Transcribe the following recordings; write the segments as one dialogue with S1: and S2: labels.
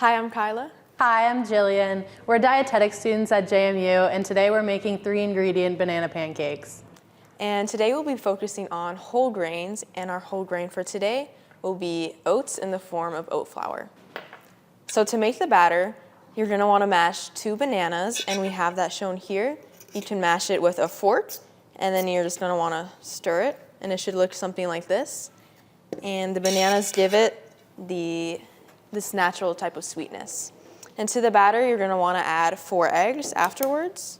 S1: Hi, I'm Kyla.
S2: Hi, I'm Jillian. We're dietetics students at JMU, and today we're making 3-ingredient banana pancakes.
S1: And today we'll be focusing on whole grains, and our whole grain for today will be oats in the form of oat flour. So to make the batter, you're going to want to mash 2 bananas, and we have that shown here. You can mash it with a fork, and then you're just going to want to stir it, and it should look something like this. And the bananas give it this natural type of sweetness. And to the batter, you're going to want to add 4 eggs afterwards.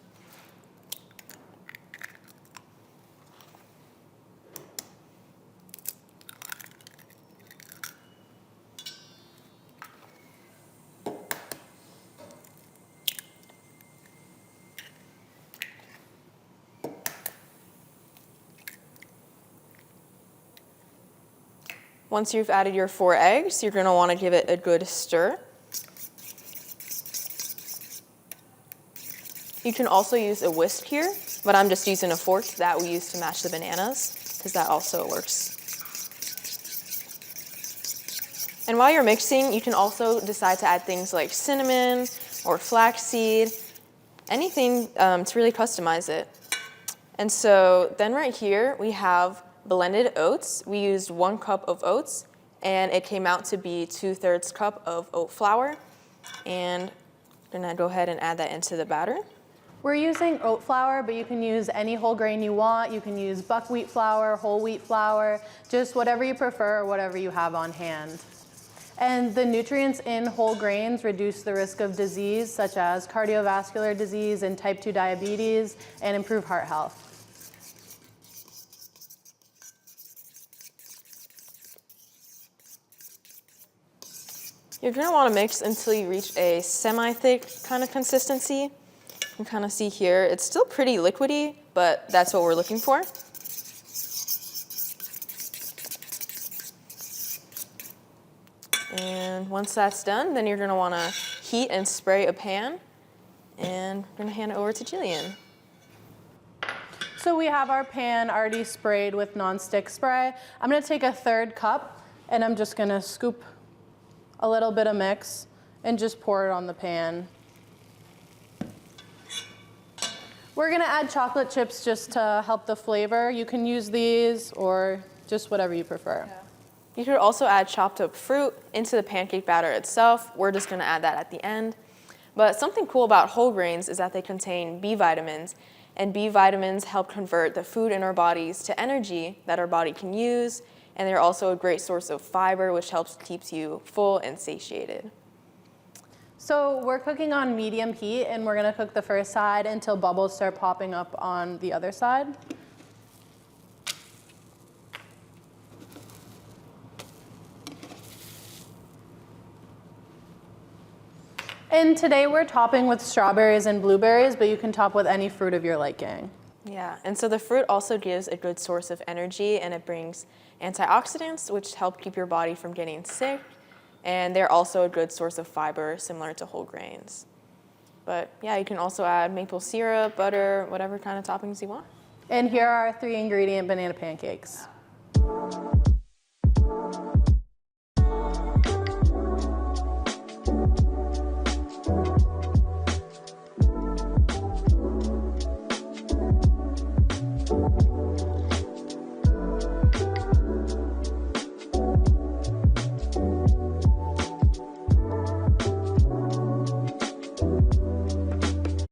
S1: Once you've added your 4 eggs, you're going to want to give it a good stir. You can also use a whisk here, but I'm just using a fork that we use to mash the bananas, because that also works. And while you're mixing, you can also decide to add things like cinnamon or flaxseed, anything to really customize it. And so then right here, we have blended oats. We used 1 cup of oats, and it came out to be 2/3 cup of oat flour. And I'm gonna go ahead and add that into the batter.
S2: We're using oat flour, but you can use any whole grain you want. You can use buckwheat flour, whole wheat flour, just whatever you prefer or whatever you have on hand. And the nutrients in whole grains reduce the risk of disease such as cardiovascular disease and type 2 diabetes, and improve heart health.
S1: You're going to want to mix until you reach a semi-thick kind of consistency. You can kind of see here, it's still pretty liquidy, but that's what we're looking for. And once that's done, then you're going to want to heat and spray a pan. And we're going to hand it over to Jillian.
S2: So we have our pan already sprayed with nonstick spray. I'm going to take a 1/3 cup, and I'm just going to scoop a little bit of mix and just pour it on the pan. We're gonna add chocolate chips just to help the flavor. You can use these or just whatever you prefer.
S1: Yeah. You could also add chopped up fruit into the pancake batter itself. We're just gonna add that at the end. But something cool about whole grains is that they contain B vitamins, and B vitamins help convert the food in our bodies to energy that our body can use. And they're also a great source of fiber, which helps keeps you full and satiated.
S2: So we're cooking on medium heat, and we're gonna cook the first side until bubbles start popping up on the other side. And today we're topping with strawberries and blueberries, but you can top with any fruit of your liking.
S1: Yeah, and so the fruit also gives a good source of energy, and it brings antioxidants, which help keep your body from getting sick. And they're also a good source of fiber, similar to whole grains. But yeah, you can also add maple syrup, butter, whatever kind of toppings you want.
S2: And here are our 3-ingredient banana pancakes.